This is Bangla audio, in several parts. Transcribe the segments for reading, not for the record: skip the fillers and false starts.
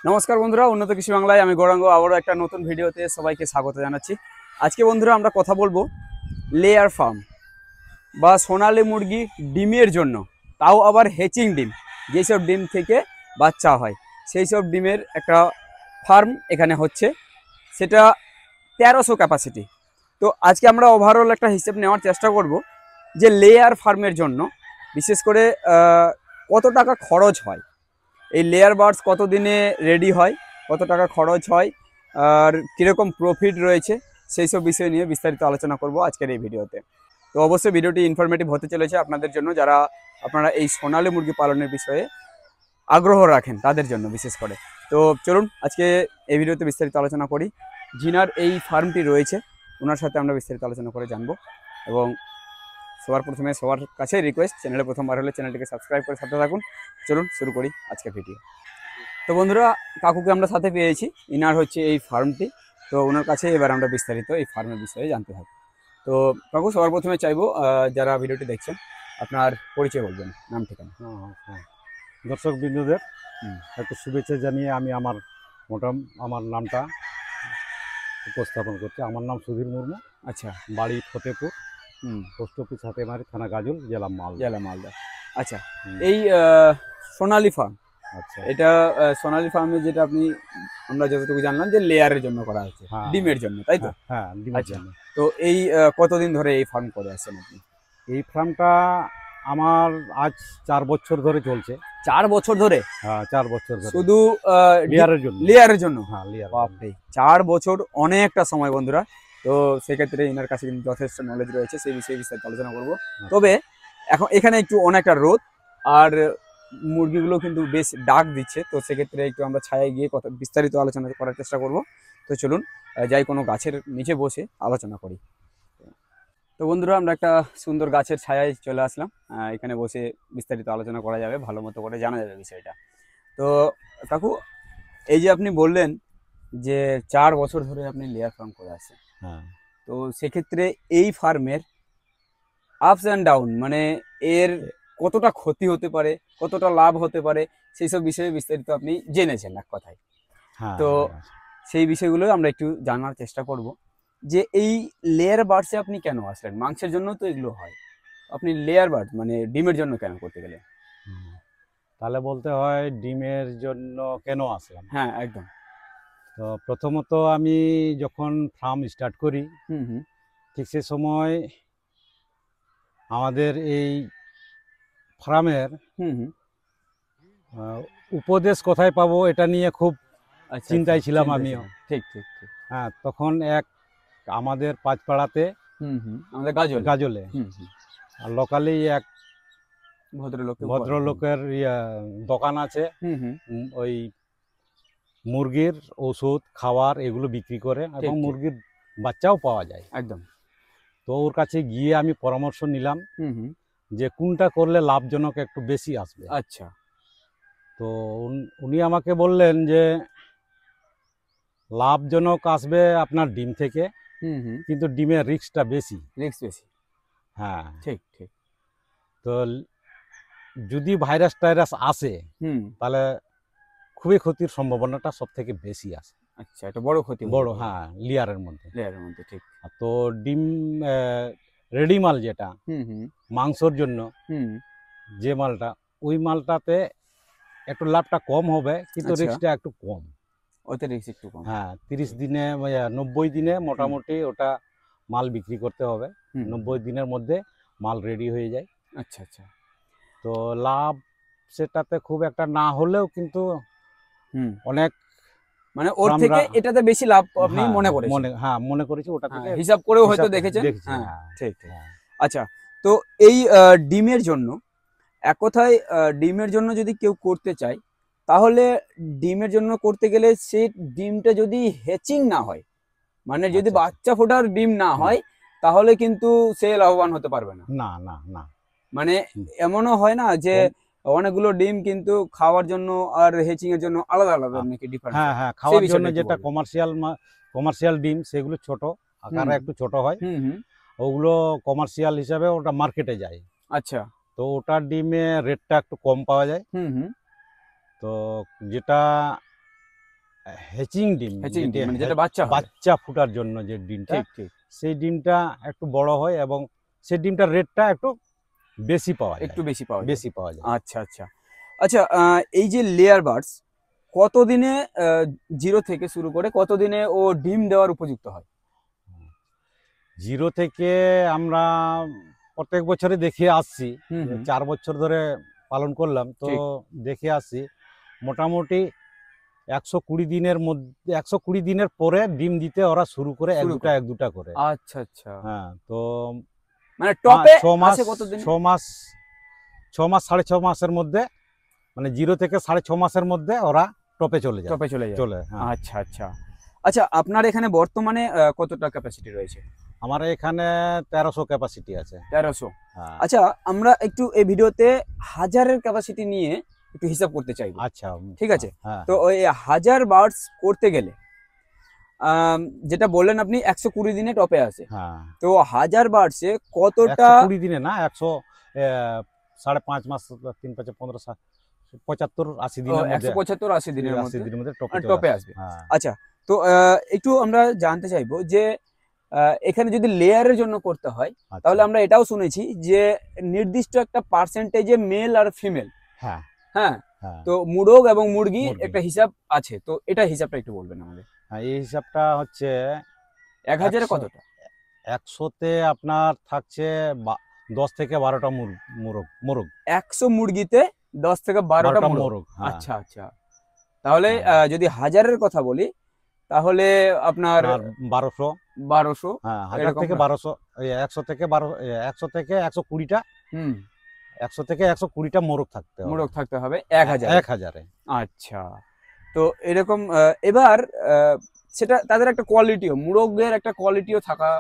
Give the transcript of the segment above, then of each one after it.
নমস্কার বন্ধুরা, উন্নত কৃষি বাংলায় আমি গৌরাঙ্গ আবারও একটা নতুন ভিডিওতে সবাইকে স্বাগত জানাচ্ছি। আজকে বন্ধুরা আমরা কথা বলবো লেয়ার ফার্ম বা সোনালী মুরগি ডিমের জন্য, তাও আবার হ্যাচিং ডিম, যেসব ডিম থেকে বাচ্চা হয় সেই সব ডিমের একটা ফার্ম এখানে হচ্ছে, সেটা 1300 ক্যাপাসিটি। তো আজকে আমরা ওভারঅল একটা হিসেব নেওয়ার চেষ্টা করব যে লেয়ার ফার্মের জন্য বিশেষ করে কত টাকা খরচ হয়, এই লেয়ার বার্ডস কত দিনে রেডি হয়, কত টাকা খরচ হয়, আর কীরকম প্রফিট রয়েছে, সেই সব বিষয় নিয়ে বিস্তারিত আলোচনা করব আজকের এই ভিডিওতে। তো অবশ্যই ভিডিওটি ইনফরমেটিভ হতে চলেছে আপনাদের জন্য, যারা আপনারা এই সোনালী মুরগি পালনের বিষয়ে আগ্রহ রাখেন তাদের জন্য বিশেষ করে। তো চলুন আজকে এই ভিডিওতে বিস্তারিত আলোচনা করি। জিনার এই ফার্মটি রয়েছে, ওনার সাথে আমরা বিস্তারিত আলোচনা করে জানবো। এবং সবার প্রথমে সবার কাছে রিকোয়েস্ট, চ্যানেলে প্রথমবার হলে চ্যানেলটিকে সাবস্ক্রাইব করে সাথে থাকুন। চলুন শুরু করি আজকের ভিডিও। তো বন্ধুরা, কাকুকে আমরা সাথে পেয়েছি, ইনার হচ্ছে এই ফার্মটি। তো ওনার কাছে এবার আমরা বিস্তারিত এই ফার্মের বিষয়ে জানতে থাকি। তো কাকু, সবার প্রথমে চাইবো যারা ভিডিওটি দেখছেন আপনার পরিচয় বলবেন, নাম ঠিকানা। দর্শক বিন্দুদের একটু শুভেচ্ছা জানিয়ে আমি আমার নামটা উপস্থাপন করছি। আমার নাম সুধীর মুর্মু। আচ্ছা, বাড়ি ফতেপুর, পোস্ট অফিস হাতেমারি, থানা গাজল, জেলা মালদা। আচ্ছা, এই সোনালী ফার্ম, আচ্ছা, এটা সোনালী ফার্মে যেটা আমরা যতটুকু জানলাম যে লেয়ারের জন্য করা হচ্ছে, ডিমের জন্য, তাই তো? হ্যাঁ, ডিমের জন্য। তো এই কতদিন ধরে এই ফার্ম করে আসছেন আপনি? এই ফার্মটা আমার আজ 4 বছর ধরে চলছে। 4 বছর ধরে? হ্যাঁ, 4 বছর ধরে শুধু লেয়ারের জন্য। হ্যাঁ, লেয়ার। বাপরে, 4 বছর অনেকটা সময় বন্ধুরা। তো সেক্ষেত্রে এনার কাছে কিন্তু যথেষ্ট নলেজ রয়েছে, সেই বিষয়ে বিস্তারিত আলোচনা করব। তবে এখন এখানে একটু অনেকটা রোদ, আর মুরগিগুলো কিন্তু বেশ ডাক দিচ্ছে, তো সেক্ষেত্রে একটু আমরা ছায়ায় গিয়ে কথা বিস্তারিত আলোচনা করার চেষ্টা করব। তো চলুন যাই কোনো গাছের নিচে বসে আলোচনা করি। তো বন্ধুরা, আমরা একটা সুন্দর গাছের ছায়ায় চলে আসলাম, এখানে বসে বিস্তারিত আলোচনা করা যাবে, ভালো মতো করে জানা যাবে বিষয়টা। তো কাকু, এই যে আপনি বললেন যে 4 বছর ধরে আপনি লেয়ার ফার্ম করে আসছেন, হ্যাঁ, তো সেক্ষেত্রে এই ফার্মের আপস অ্যান্ড ডাউন, মানে এর কতটা ক্ষতি হতে পারে, কতটা লাভ হতে পারে, সেই সব বিষয়ে বিস্তারিত আপনি জেনেছেন এক কথায়। তো সেই বিষয়গুলো আমরা একটু জানার চেষ্টা করব যে এই লেয়ার বার্ডসে আপনি কেন আসলেন? মাংসের জন্য তো এগুলো হয়, আপনি লেয়ার বার্ড মানে ডিমের জন্য কেন করতে গেলেন? তাহলে বলতে হয় ডিমের জন্য কেন আসলাম। হ্যাঁ, একদম। তো প্রথমত আমি যখন ফার্ম স্টার্ট করি, ঠিক সে সময় আমাদের এই ফার্মের উপদেশ কোথায় পাবো এটা নিয়ে খুব চিন্তায় ছিলাম আমিও। ঠিক ঠিক ঠিক। হ্যাঁ, তখন আমাদের পাঁচপাড়াতে, আমাদের গাজলে লোকালি এক ভদ্রলোকের দোকান আছে, ওই মুরগির ওষুধ খাবার এগুলো বিক্রি করে, এবং মুরগির বাচ্চাও পাওয়া যায় একদম। তো ওর কাছে গিয়ে আমি পরামর্শ নিলাম যে কোনটা করলে লাভজনক একটু বেশি আসবে। আচ্ছা। তো উনি আমাকে বললেন যে লাভজনক আসবে আপনার ডিম থেকে, কিন্তু ডিমের রিস্কটা বেশি। হ্যাঁ, ঠিক ঠিক। তো যদি ভাইরাস টাইরাস আসে তাহলে খুবই ক্ষতির সম্ভাবনাটা সব থেকে বেশি আছে। আচ্ছা, এটা বড় ক্ষতি, বড়। হ্যাঁ, লেয়ারের মধ্যে ঠিক। তো ডিম রেডি মাল যেটা মাংসর জন্য, যে মালটা, ওই মালটাতে একটু লাভটা কম হবে, কিন্তু রিস্কটা একটু কম। ওতে রিস্ক একটু কম। হ্যাঁ, 30 দিনে 90 দিনে মোটামুটি ওটা মাল বিক্রি করতে হবে। 90 দিনের মধ্যে মাল রেডি হয়ে যায়। আচ্ছা আচ্ছা। তো লাভ সেটাতে খুব একটা না হলেও কিন্তু অনেক, মানে ওর থেকে এটাতে বেশি লাভ আপনি মনে করেছেন? হ্যাঁ, মনে করেছি। ওটা থেকে হিসাব করেও হয়তো দেখেছেন। হ্যাঁ, ঠিক ঠিক। আচ্ছা, তো এই ডিমের জন্য, এক কথায় ডিমের জন্য যদি কেউ করতে চায়, তাহলে ডিমের জন্য করতে গেলে সে ডিমটা যদি হ্যাচিং না হয়, মানে যদি বাচ্চা ফোটার ডিম না হয়, তাহলে কিন্তু সে লাভবান হতে পারবে না। না না না, মানে এমনও হয় না যে অনেকগুলো ডিম কিন্তু খাওয়ার জন্য আর হ্যাচিং এর জন্য আলাদা আলাদা নাকি ডিফারেন্স? হ্যাঁ হ্যাঁ, খাওয়ার জন্য যেটা কমার্শিয়াল ডিম, সেগুলো ছোট আকারে একটু ছোট হয়, ওগুলো কমার্শিয়াল হিসাবে ওটা মার্কেটে যায়। আচ্ছা। তো ওটার ডিমে রেটটা একটু কম পাওয়া যায়। তো যেটা হ্যাচিং ডিম, মানে যেটা বাচ্চা হয়। বাচ্চা ফুটার জন্য যে ডিমটা, ঠিক ঠিক সেই ডিমটা একটু বড় হয় এবং সেই ডিমটার রেটটা একটু বেশি পাওয়া যায়, একটু বেশি পাওয়া যায়। বেশি পাওয়া যায়। আচ্ছা আচ্ছা আচ্ছা, এই যে লেয়ার বার্ডস কতদিনে 0 থেকে শুরু করে কতদিনে ও ডিম দেওয়ার উপযুক্ত হয়? 0 থেকে আমরা প্রত্যেক বছরে দেখে আসছি, 4 বছর ধরে পালন করলাম, তো ঠিক। দেখে আসছি মোটামুটি 120 দিনের মধ্যে, 120 দিনের পরে ডিম দিতে ওরা শুরু করে, এক দুটা করে। আচ্ছা আচ্ছা, হ্যাঁ, তো মানে টপে 6 মাস, আসে কতদিন? 6 মাস 6.5 মাসের মধ্যে, মানে 0 থেকে 6.5 মাসের মধ্যে ওরা টপে চলে যায়। হ্যাঁ। আচ্ছা আচ্ছা আচ্ছা, আপনার এখানে বর্তমানে কতটা ক্যাপাসিটি রয়েছে? আমার এখানে 1300 ক্যাপাসিটি আছে। 1300। হ্যাঁ। আচ্ছা, আমরা একটু এই ভিডিওতে হাজারের ক্যাপাসিটি নিয়ে একটু হিসাব করতে চাইবো। আচ্ছা, ঠিক আছে। হ্যাঁ। তো ওই 1000 বার্ডস করতে গেলে যেটা বললেন আপনি 120 দিনে টপে আসে। হ্যাঁ। তো 1000 বার্ডসে কতটা? 120 দিনে না, 5.5 মাস, 3 5 15 75-80 দিনের মধ্যে, 175-80 দিনের 80 দিনের মধ্যে টপে আসবে। হ্যাঁ। আচ্ছা, তো একটু আমরা জানতে চাইবো যে এখানে যদি লেয়ারের জন্য করতে হয়, তাহলে আমরা এটাও শুনেছি যে নির্দিষ্ট একটা পার্সেন্টেজে মেল আর ফিমেল। হ্যাঁ হ্যাঁ, হ্যাঁ। তো মুরগ এবং মুরগি একটা হিসাব আছে, তো এটা হিসাবটা একটু বলবেন আমাদের। হ্যাঁ, এই হিসাবটা হচ্ছে 1000-এ কতটা? 100-তে আপনার থাকছে 10 থেকে 12টা মোরগ। 100 মুরগিতে 10 থেকে 12টা মোরগ। হ্যাঁ। আচ্ছা আচ্ছা, তাহলে যদি 1000-এর কথা বলি তাহলে আপনার 1200। হ্যাঁ, 1000 থেকে 1200, 100 থেকে 120টা, 100 থেকে 120টা মোরগ থাকতে হবে 1000-এ। আচ্ছা, তো এরকম এবার সেটা তাদের একটা কোয়ালিটিও, মুরগের একটা কোয়ালিটিও থাকা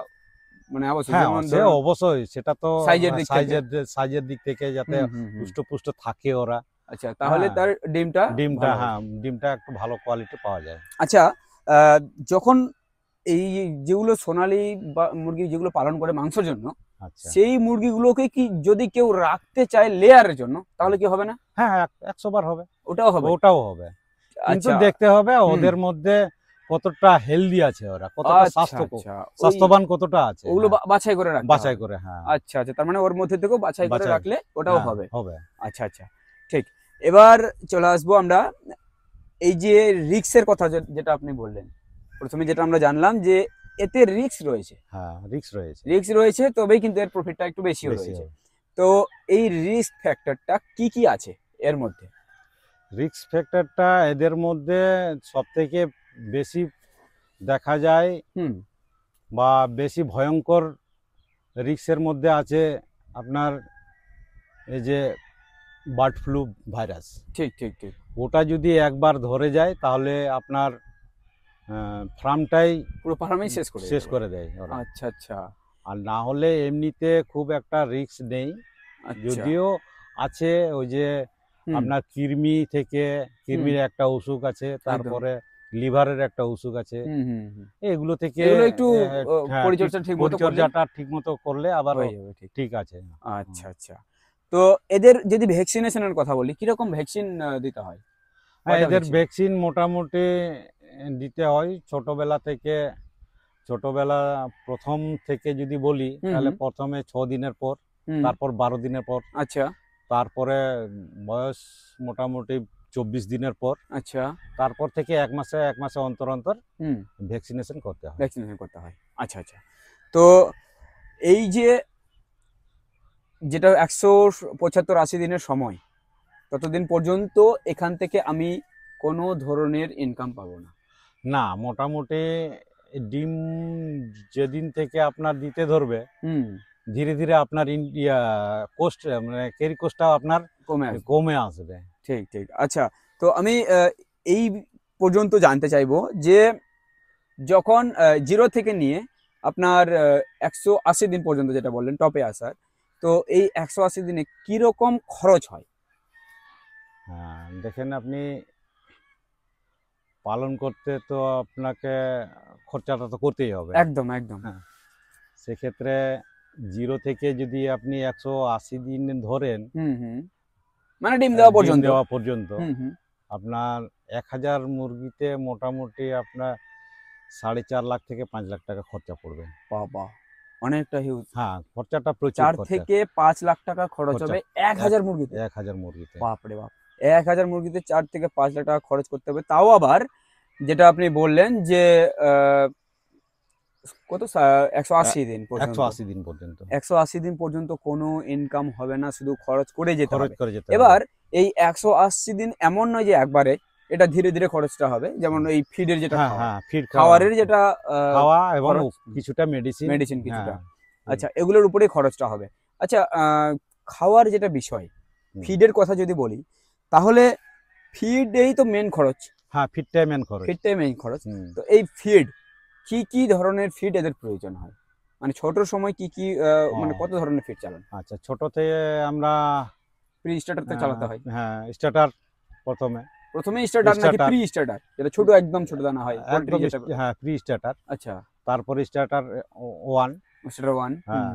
মানে অবশ্যই। হ্যাঁ, যেমন অবশ্যই, সেটা তো সাইজের দিক থেকে যাতে পুষ্ট থাকে ওরা। আচ্ছা, তাহলে তার ডিমটা হ্যাঁ, ডিমটা একটু ভালো কোয়ালিটি পাওয়া যায়। আচ্ছা, যখন এই যেগুলো সোনালী বা মুরগি যেগুলো পালন করে মাংসের জন্য, সেই মুরগিগুলোকে কি যদি কেউ রাখতে চায় লেয়ারের জন্য, তাহলে কি হবে না? হ্যাঁ, 100 বার হবে। ওটাও হবে। কিন্তু দেখতে হবে ওদের মধ্যে কতটা হেলদি আছে, ওরা কতটা স্বাস্থ্যবান কতটা আছে, ওগুলো বাছাই করে রাখতে হবে। বাছাই করে। হ্যাঁ। আচ্ছা আচ্ছা, তার মানে ওর মধ্যে থেকেও বাছাই করে রাখলে ওটাও হবে। আচ্ছা আচ্ছা, ঠিক। এবার চলে আসবো আমরা এই যে রিস্কের কথা যেটা আপনি বললেন। প্রথমে যেটা আমরা জানলাম যে এতে রিস্ক রয়েছে। হ্যাঁ, রিস্ক রয়েছে, তবেই কিন্তু এর প্রফিটটা একটু বেশি রয়েছে। তো এই রিস্ক ফ্যাক্টরটা কি কি আছে এর মধ্যে? রিস্ক ফ্যাক্টরটা এদের মধ্যে সবথেকে বেশি দেখা যায় বা বেশি ভয়ঙ্কর রিস্কের মধ্যে আছে আপনার এই যে বার্ড ফ্লু ভাইরাস। ঠিক ঠিক ঠিক। ওটা যদি একবার ধরে যায় তাহলে আপনার ফার্মটাই পুরো ফার্মই শেষ করে দেয়। আচ্ছা আচ্ছা। আর না হলে এমনিতে খুব একটা রিস্ক নেই। যদিও আছে ওই যে আপনার কৃমির একটা অসুখ আছে, তারপরে লিভারের একটা অসুখ আছে, এগুলো থেকে একটু পরিচর্যাটা ঠিক মতো করলে আবার ঠিক আছে। আচ্ছা আচ্ছা, তো এদের যদি ভ্যাকসিনেশনের কথা বলি, কিরকম ভ্যাকসিন দিতে হয়? এদের ভ্যাকসিন মোটামুটি দিতে হয় ছোটবেলা প্রথম থেকে যদি বলি তাহলে প্রথমে 6 দিনের পর, তারপর 12 দিনের পর, আচ্ছা, তারপরে বয়স মোটামুটি 24 দিনের পর, আচ্ছা, তারপর থেকে এক মাসে অন্তর ভ্যাকসিনেশন করতে হয়। আচ্ছা আচ্ছা, তো এই যেটা 175-80 দিনের সময়, ততদিন পর্যন্ত এখান থেকে আমি কোনো ধরনের ইনকাম পাবো না? মোটামুটি ডিম যেদিন থেকে আপনার দিতে ধরবে ধীরে ধীরে আপনার কোস্ট মানে ক্যারি কোস্টটা আপনার কমে আসবে। ঠিক ঠিক। আচ্ছা, তো আমি এই পর্যন্ত জানতে চাইবো যে যখন 0 থেকে নিয়ে আপনার 180 দিন পর্যন্ত যেটা বললেন টপে আসার, তো এই 180 দিনে কিরকম খরচ হয়? দেখেন, আপনি পালন করতে তো আপনাকে খরচাটা তো করতেই হবে। একদম একদম। সেক্ষেত্রে 0 থেকে যদি আপনি 180 দিন ধরেন, মানে ডিম দেওয়া পর্যন্ত আপনার 1000 মুরগিতে মোটামুটি আপনার 4.5 লাখ থেকে 5 লাখ টাকা খরচা পড়বে। বাবা, অনেকটা হিউজ। হ্যাঁ, খরচাটা প্রচুর। 4 খরচা। থেকে 5 লাখ টাকা খরচ খরচা। হবে 1000 মুরগিতে। 1000 মুরগিতে। বাপরে বাপ, 1000 মুরগিতে 4 থেকে 5 লাখ টাকা খরচ করতে হবে। তাও আবার যেটা আপনি বললেন যে কত 180 দিন পর্যন্ত। 180 দিন পর্যন্ত। 180 দিন পর্যন্ত কোনো ইনকাম হবে না, শুধু খরচ করে যেতে খরচ হবে। করে যেতে এবার হবে। এই 180 দিন এমন নয় যে একবারে, এটা ধীরে ধীরে খরচটা হবে। যেমন এই ফিডের যেটা হ্যাঁ খাওয়া, হ্যাঁ, ফিড খাওয়ারের যেটা খাওয়া এবং খরচ, কিছুটা মেডিসিন। মেডিসিন কিছুটা। হ্যাঁ। আচ্ছা, এগুলোর উপরেই খরচটা হবে। আচ্ছা, খাওয়ার যেটা বিষয়, ফিডের কথা যদি বলি, তাহলে ফিডেই তো মেন খরচ। হ্যাঁ, ফিডটাই মেন খরচ। ফিডটাই মেন খরচ। তো এই ফিড, কি কি ধরনের ফিড এদের প্রয়োজন হয়? মানে ছোট সময় কি কি মানে কত ধরনের ফিড চালান? আচ্ছা, ছোটতে আমরা প্রি স্টার্টারতে চালাতে হয়। হ্যাঁ, স্টার্টার প্রথমে স্টার্টার নাকি starter। প্রি স্টার্টার, যেটা ছোট একদম ছোট দানা হয় পোল্ট্রি একদম যেটা? হ্যাঁ, প্রি স্টার্টার। আচ্ছা, তারপরে স্টার্টার 1। স্টার্টার 1। হ্যাঁ,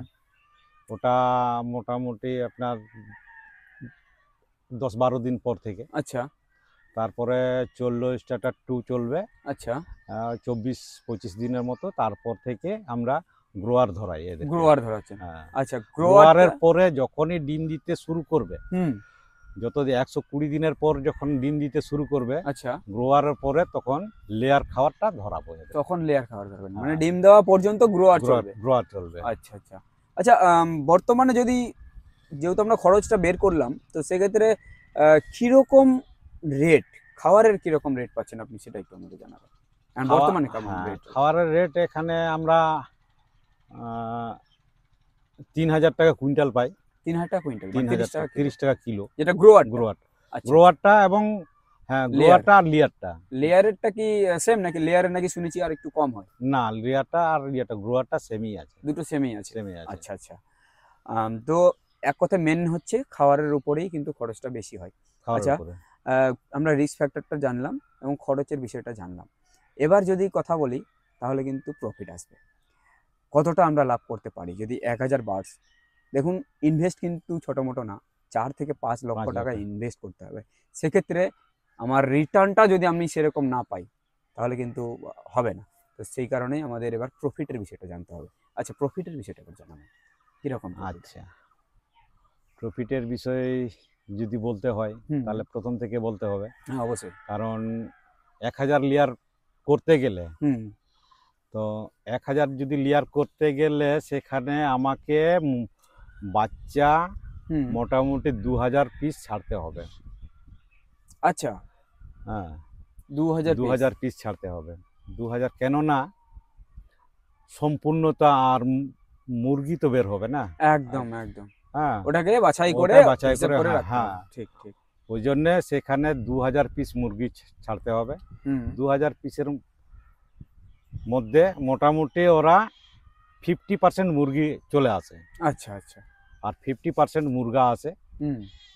ওটা মোটামুটি আপনার 10-12 দিন পর থেকে। আচ্ছা, তারপরে চললো স্টার্টার 2 চলবে। আচ্ছা, 24-25 দিনের মতো। তারপর থেকে আমরা গ্রোয়ার ধরাই এদের। গ্রোয়ার ধরাচ্ছেন। হ্যাঁ, আচ্ছা, গ্রোয়ারের পরে যখনই ডিম দিতে শুরু করবে, হুম, যত 120 দিনের পর যখন ডিম দিতে শুরু করবে, আচ্ছা, গ্রোয়ারের পরে তখন লেয়ার খাবারটা ধরাবো এদের। তখন লেয়ার খাবার ধরবেন, মানে হ্যাঁ। ডিম দেওয়া পর্যন্ত গ্রোয়ার চলবে। গ্রোয়ার চলবে। আচ্ছা আচ্ছা আচ্ছা। বর্তমানে যদি, যেহেতু আমরা খরচটা বের করলাম, তো সেক্ষেত্রে কিরকম রেট, খাবারের কিরকম রেট পাচ্ছেন আপনি, সেটা একটু আমাকে জানাবেন। বর্তমানে কেমন হ্যাঁ, রেট? খাবারের রেট এখানে আমরা 3000 টাকা কুইন্টাল পাই। 3000 টাকা কুইন্টাল, 30 টাকা কিলো। যেটা গ্রোয়ার। গ্রোয়ারটা এবং হ্যাঁ, গ্রোয়ারটা আর লিয়ারটা। লেয়ারেরটা কি সেম নাকি? লেয়ারের নাকি শুনেছি আর একটু কম হয়। না, লিয়ারটা আর লিয়ারটা, গ্রোয়ারটা সেমই আছে। দুটো সেমই আছে। সেমই আছে। আচ্ছা আচ্ছা। তো এক কথা মেন হচ্ছে খাবারের উপরেই কিন্তু খরচটা বেশি হয়। আচ্ছা, আমরা রিস্ক ফ্যাক্টরটা জানলাম এবং খরচের বিষয়টা জানলাম। এবার যদি কথা বলি, তাহলে কিন্তু প্রফিট আসবে। কতটা আমরা লাভ করতে পারি যদি 1000 বার্ডস, দেখুন ইনভেস্ট কিন্তু ছোটো মোটো না, 4 থেকে 5 লক্ষ টাকা ইনভেস্ট করতে হবে। সেক্ষেত্রে আমার রিটার্নটা যদি আমি সেরকম না পাই, তাহলে কিন্তু হবে না। তো সেই কারণেই আমাদের এবার প্রফিটের বিষয়টা জানতে হবে। আচ্ছা, প্রফিটের বিষয়টা এবার জানাবো কীরকম? আচ্ছা, প্রফিটের বিষয়ে যদি বলতে হয়, তাহলে প্রথম থেকে বলতে হবে। হ্যাঁ, অবশ্যই। কারণ 1000 লেয়ার করতে গেলে, তো 1000 যদি লেয়ার করতে গেলে সেখানে আমাকে বাচ্চা মোটামুটি 2000 পিস ছাড়তে হবে। আচ্ছা, হ্যাঁ, 2000 পিস ছাড়তে হবে। 2000, কেননা সম্পূর্ণতা আর মুরগি তো বের হবে না। একদম একদম। হ্যাঁ, ওটাকে বাছাই করে হ্যাঁ, ঠিক ঠিক। ওই জন্য সেখানে 2000 পিস মুরগি ছাড়তে হবে। 2000 পিসের মধ্যে মোটামুটি ওরা 50% মুরগি চলে আসে। আচ্ছা আচ্ছা। আর 50% মুরগা আছে।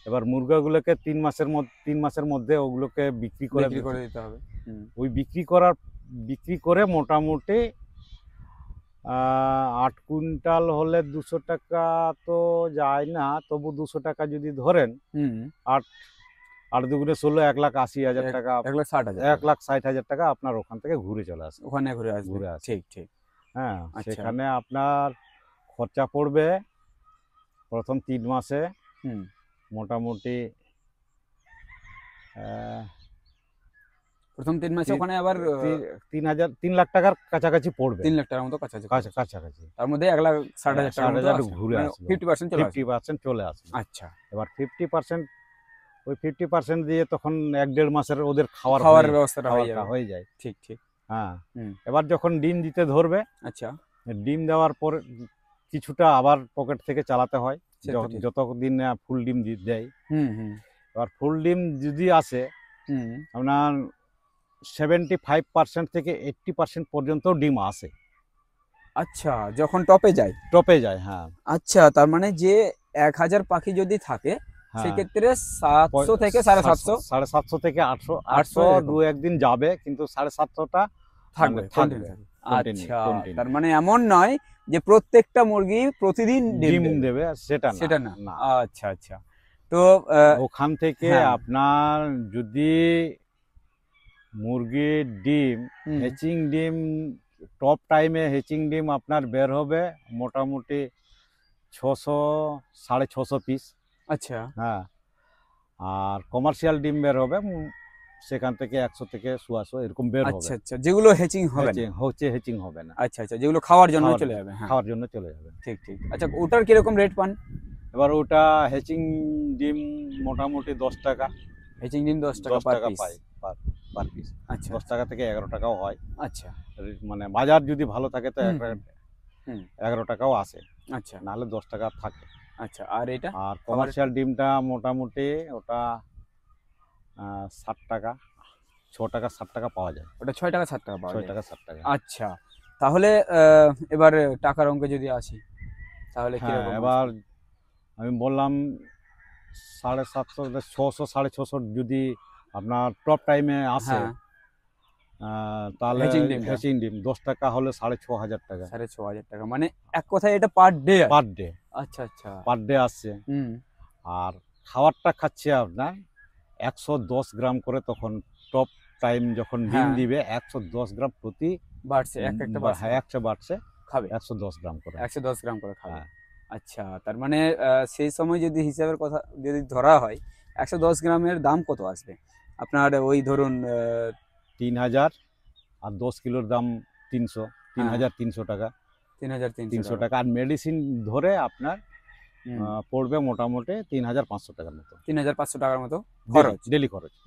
এবার মুরগাগুলোকে 3 মাসের মধ্যে ওগুলোকে বিক্রি করে দিতে হবে। ওই বিক্রি করে মোটামুটি 8 কুইন্টাল হলে 200 টাকা তো যায় না, তবু 200 টাকা যদি ধরেন, 8 দুগুণে 16, 1,80,000 টাকা, 1,60,000 টাকা আপনার ওখান থেকে ঘুরে চলে আসে। ওখানে ঘুরে আসে। ঠিক ঠিক। হ্যাঁ, সেখানে আপনার খরচা পড়বে প্রথম 3 মাসে মোটামুটি প্রথম 3 মাসে ওখানে আবার 3 লাখ টাকার কাছাকাছি পড়বে। 3 লাখ টাকার মতো কাছাকাছি। তার মধ্যে 1,60,000 টাকা ঘুরে আসবে। 50% চলে আসবে। আচ্ছা, এবার 50%, ওই 50% দিয়ে তখন 1-1.5 মাসের ওদের খাওয়ার ব্যবস্থাটা হয়ে যায়। ঠিক ঠিক। হ্যাঁ, এবার যখন ডিম দিতে ধরবে, আচ্ছা, ডিম দেওয়ার পর কিছুটা আবার পকেট থেকে চালাতে হয়, যতদিন ফুল ডিম দেয়। এবার ফুল ডিম যদি আসে, আপনার 75% থেকে 80% পর্যন্ত ডিম আসে। আচ্ছা, যখন টপে যায়। হ্যাঁ। আচ্ছা, তার মানে যে 1000 পাখি যদি থাকে, সেক্ষেত্রে 700 থেকে 750, 750 থেকে 800 দু একদিন যাবে, কিন্তু 750টা থাকবে। আচ্ছা, তার মানে এমন নয় যে প্রত্যেকটা মুরগি প্রতিদিন ডিম দেবে, সেটা না। আচ্ছা আচ্ছা। তো ওখান থেকে আপনার যদি মুরগির ডিম, হ্যাচিং ডিম টপ টাইমে হ্যাচিং ডিম আপনার বের হবে মোটামুটি 600 650 পিস। আচ্ছা হ্যাঁ, আর কমার্শিয়াল ডিম বের হবে সেখান থেকে 100 থেকে 100 এরকম বের হবে। আচ্ছা আচ্ছা, যেগুলো হ্যাচিং হবে না। হ্যাচিং হবে না। আচ্ছা আচ্ছা, যেগুলো খাওয়ার জন্য চলে যাবে। হ্যাঁ, খাওয়ার জন্য চলে যাবে। ঠিক ঠিক। আচ্ছা, ওটার কিরকম রেট পান? এবার ওটা হ্যাচিং ডিম মোটামুটি 10 টাকা। হ্যাচিং ডিম 10 টাকা পার পিস পাই পার পিস। আচ্ছা 10 টাকা থেকে 11 টাকাও হয়। আচ্ছা, মানে বাজার যদি ভালো থাকে তো 11 টাকাও আসে, আচ্ছা নাহলে 10 টাকা থাকে। আচ্ছা, আর এটা? আর কমার্শিয়াল ডিমটা মোটামুটি ওটা 60 টাকা, 6 টাকা 7 টাকা পাওয়া যায়। ওটা 6 টাকা 7 টাকা পাওয়া 6 যায়। টাকা 7 টাকা। আচ্ছা, তাহলে এবার টাকার অঙ্কে যদি আসি তাহলে হ্যাঁ, কিরকম? এবার আমি বললাম 750, 600 650 যদি আপনার টপ টাইমে আসে, তাহলে হ্যাচিং ডিম 10 টাকা হলে 6500 টাকা। 6500 টাকা, মানে এক কথায় এটা পার ডে? Per day. আচ্ছা আচ্ছা, পার ডে আসছে। আর খাবারটা খাচ্ছে আপনার 110 গ্রাম করে, তখন টপ টাইম যখন ডিম দিবে 110 গ্রাম প্রতি বাড়ছে, একটা বাড়ছে। হ্যাঁ, একটা বাড়ছে, খাবে 110 গ্রাম করে। 110 গ্রাম করে খাবে। হ্যাঁ। আচ্ছা, তার মানে সেই সময় যদি হিসাবের কথা যদি ধরা হয় 110 গ্রামের দাম কত আসবে আপনার? ওই ধরুন 3000, আর 10 কিলোর দাম 3300 টাকা। 3300 টাকা। আর মেডিসিন ধরে আপনার পড়বে মোটামুটি 3500 টাকার মতো। 3500 টাকার মতো খরচ,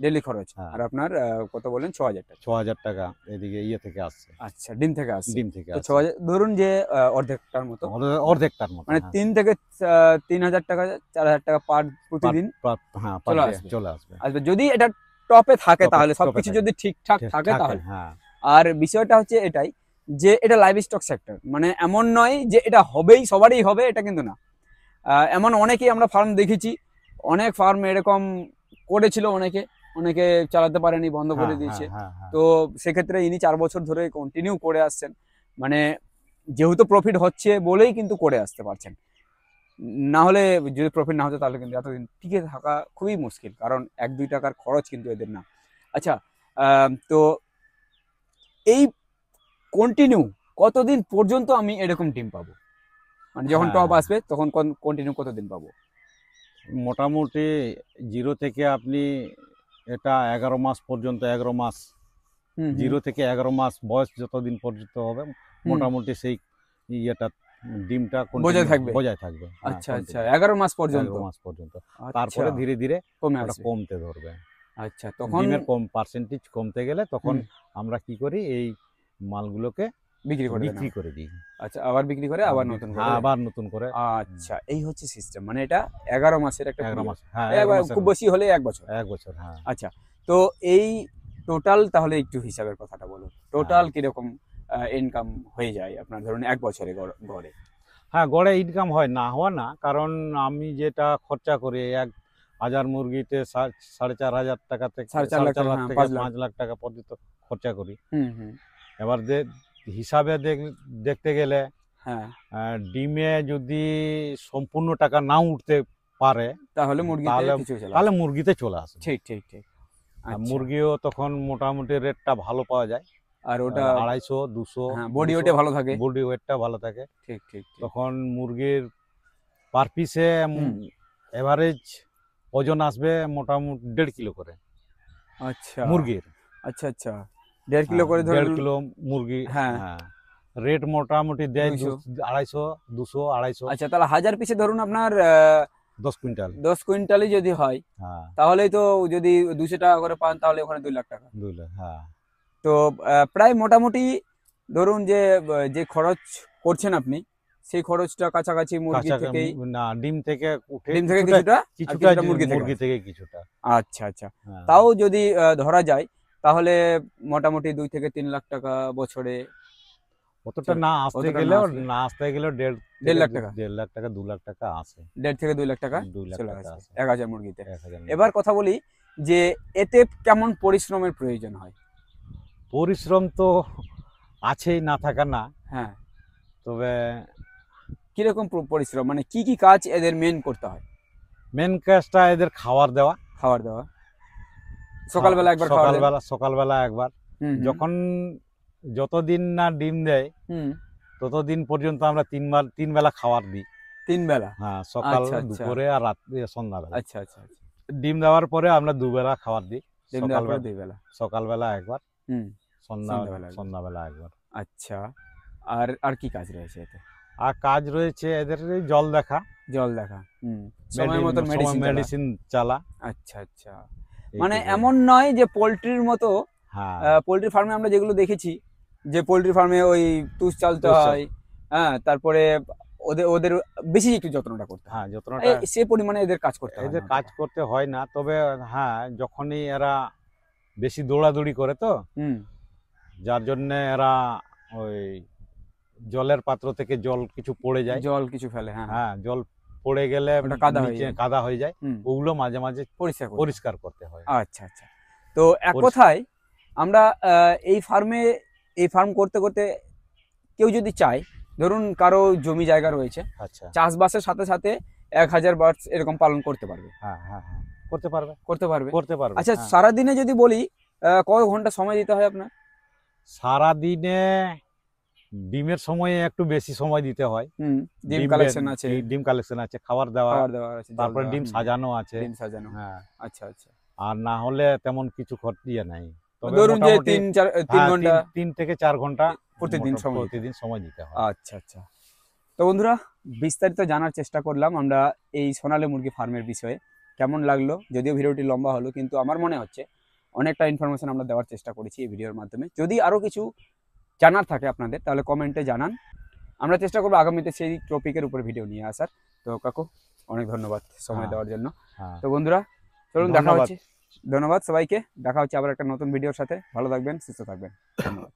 ডেলি খরচ। হ্যাঁ। আর আপনার কত বলেন? 6000 টাকা। 6000 টাকা এদিকে ইয়ে থেকে আসছে। আচ্ছা, ডিম থেকে আসছে। তো 6000 ধরুন যে অর্ধেকটার মতো, মানে 3 থেকে 3000 টাকা, 4000 টাকা পার প্রতিদিন চলে আসবে। যদি এটা টপে থাকে, তাহলে সবকিছু যদি ঠিকঠাক থাকে তাহলে। হ্যাঁ। আর বিষয়টা হচ্ছে এটাই যে এটা লাইভ স্টক সেক্টর, মানে এমন নয় যে এটা হবেই, সবারই হবে, এটা কিন্তু না। এমন অনেকেই আমরা ফার্ম দেখেছি, অনেক ফার্ম এরকম করেছিল, অনেকে চালাতে পারেনি, বন্ধ করে দিয়েছে। তো সেক্ষেত্রে ইনি 4 বছর ধরে কন্টিনিউ করে আসছেন, মানে যেহেতু প্রফিট হচ্ছে বলেই কিন্তু করে আসতে পারছেন। না হলে যদি প্রফিট না হতো তাহলে কিন্তু এতদিন টিকে থাকা খুবই মুশকিল, কারণ 1-2 টাকার খরচ কিন্তু এদের না। আচ্ছা, তো এই কন্টিনিউ কতদিন পর্যন্ত আমি এরকম ডিম পাবো? মানে যখন টপ আসবে তখন কন্টিনিউ কতদিন পাবো? মোটামুটি 0 থেকে আপনি এটা 11 মাস পর্যন্ত, 11 মাস 0 থেকে 11 মাস বয়স যতদিন পর্যন্ত হবে, মোটামুটি সেই ইয়েটা ডিমটা বজায় থাকবে। আচ্ছা আচ্ছা, 11 মাস পর্যন্ত। তারপরে ধীরে ধীরে কমতে ধরবে। আচ্ছা, তখন ডিমের পার্সেন্টেজ কমতে গেলে তখন আমরা কি করি, এই মালগুলোকে বিক্রি করে দিই। আচ্ছা, আবার বিক্রি করে আবার নতুন করে। আচ্ছা, এই হচ্ছে সিস্টেম, মানে এটা 11 মাসের একটা 11 মাস, খুব বেশি হলে 1 বছর। 1 বছর, হ্যাঁ। আচ্ছা, তো এই টোটাল তাহলে একটু হিসাবের কথাটা বলুন, টোটাল কিরকম ইনকাম হয়ে যায় আপনার ধরুন 1 বছরে গড়ে? হ্যাঁ, গড়ে ইনকাম হয় না হওয়া না, কারণ আমি যেটা খরচা করি 1000 মুরগিতে 4500 টাকা থেকে 4.5 লাখ থেকে 5 লাখ টাকা পর্যন্ত খরচা করি। এবার হিসাবে দেখতে গেলে ডিমে যদি সম্পূর্ণ টাকা না উঠতে পারে তাহলে মুরগিতে চলে আসে। ঠিক ঠিক ঠিক। মুরগিও তখন মোটামুটি রেটটা ভালো পাওয়া যায়, আর ওটা 250 200 বডি ওয়েটে ভালো থাকে, বডি ওয়েটটা ভালো থাকে। ঠিক ঠিক। তখন মুরগির পার পিসে এভারেজ ওজন আসবে মোটামুটি 1.5 কিলো করে। আচ্ছা, মুরগির। আচ্ছা আচ্ছা, 1.5 কিলো করে, 1.5 কিলো মুরগি। হ্যাঁ, রেট মোটামুটি দেয় 250 200 250। আচ্ছা, তাহলে 1000 পিসে ধরুন আপনার 10 কুইন্টাল। 10 কুইন্টালই যদি হয়, তাহলেই তো যদি 200 টাকা করে পান তাহলে ওখানে 2 লাখ টাকা। 2 লাখ, হ্যাঁ। তো প্রায় মোটামুটি ধরুন যে খরচ করছেন আপনি, সেই খরচটা কাছাকাছি মুরগি থেকেই না, ডিম থেকে কিছুটা মুরগি থেকে কিছুটা। আচ্ছা আচ্ছা, তাও যদি ধরা যায় তাহলে মোটামুটি 2 থেকে 3 লাখ টাকা বছরে। অতটা না আসতে গেলেও 1.5 লাখ টাকা, 1.5 লাখ টাকা 2 লাখ টাকা আসে। 1.5 থেকে 2 লাখ টাকা চলে আসে 1000 মুরগিতে। এবার কথা বলি যে এতে কেমন পরিশ্রমের প্রয়োজন হয়? পরিশ্রম তো আছেই, না থাকা না। হ্যাঁ, তবে কিরকম পরিশ্রম, মানে কি কি কাজ এদের মেন করতে হয়? মেন কাজটা এদের খাবার দেওয়া। সকালবেলা একবার খাওয়া দেন? সকালবেলা একবার। যখন যতদিন না ডিম দেয় ততদিন পর্যন্ত আমরা তিন বেলা খাবার দিই। 3 বেলা? হ্যাঁ, সকাল, আচ্ছা, আচ্ছা। দুপুরে আর রাত্রে, সন্ধ্যাবেলা। আচ্ছা আচ্ছা আচ্ছা। ডিম দেওয়ার পরে আমরা 2 বেলা খাবার দিই। ডিম দেওয়ার পরে 2 বেলা। সকালবেলা একবার, সন্ধ্যাবেলা সন্ধ্যাবেলা একবার। আচ্ছা, আর আর কি কাজ রয়েছে এতে? আর কাজ রয়েছে এদের এই জল দেখা, সময় মতো মেডিসিন চালা। আচ্ছা আচ্ছা। মানে এমন নয় যে পোল্ট্রির মতো, হ্যাঁ, পোল্ট্রি ফার্মে আমরা যেগুলো দেখেছি যে পোল্ট্রি ফার্মে ওই তুষ চালতে হয়, হ্যাঁ, তারপরে ওদের ওদের বেশি একটু যত্নটা করতে হয়। হ্যাঁ, যত্নটা সে পরিমাণে এদের কাজ করতে হয় না। এদের কাজ করতে হয় না, তবে হ্যাঁ যখনই এরা বেশি দৌড়াদৌড়ি করে তো যার জন্য এরা ওই জলের পাত্র থেকে জল কিছু পড়ে যায়, জল কিছু ফেলে, হ্যাঁ জল পড়ে গেলে কাদা হয়ে যায়, ওগুলো মাঝে মাঝে পরিষ্কার করতে হয়। আচ্ছা আচ্ছা। তো এক কথায় আমরা এই ফার্ম করতে করতে কেউ যদি চায়, ধরুন কারো জমি জায়গা রয়েছে, আচ্ছা, চাষবাসের সাথে সাথে 1000 বার্ডস এরকম পালন করতে পারবে? হ্যাঁ হ্যাঁ হ্যাঁ, করতে পারবে। আচ্ছা, সারাদিনে যদি বলি কত ঘন্টা সময় দিতে হয় আপনার? সারাদিনে ডিমের সময়ে একটু বেশি সময় দিতে হয়। ডিম কালেকশন আছে, খাবার দেওয়া আছে, তারপরে ডিম সাজানো আছে। হ্যাঁ, আচ্ছা আচ্ছা। আর না হলে তেমন কিছু খরচা নাই। ধরুন যে 3 ঘন্টা, 3 থেকে 4 ঘন্টা প্রতিদিন সময় দিতে হয়। আচ্ছা আচ্ছা। তো বন্ধুরা, বিস্তারিত জানার চেষ্টা করলাম আমরা এই সোনালী মুরগি ফার্মের বিষয়ে। কেমন লাগলো? যদিও ভিডিওটি লম্বা হলো, কিন্তু আমার মনে হচ্ছে অনেকটা ইনফরমেশন আমরা দেওয়ার চেষ্টা করেছি এই ভিডিওর মাধ্যমে। যদি আরও কিছু জানার থাকে আপনাদের, তাহলে কমেন্টে জানান, আমরা চেষ্টা করবো আগামীতে সেই টপিকের উপর ভিডিও নিয়ে আসার। তো কাকু, অনেক ধন্যবাদ সময় দেওয়ার জন্য। তো বন্ধুরা, চলুন দেখা হচ্ছে। ধন্যবাদ সবাইকে, দেখা হচ্ছে আবার একটা নতুন ভিডিওর সাথে। ভালো থাকবেন, সুস্থ থাকবেন, ধন্যবাদ।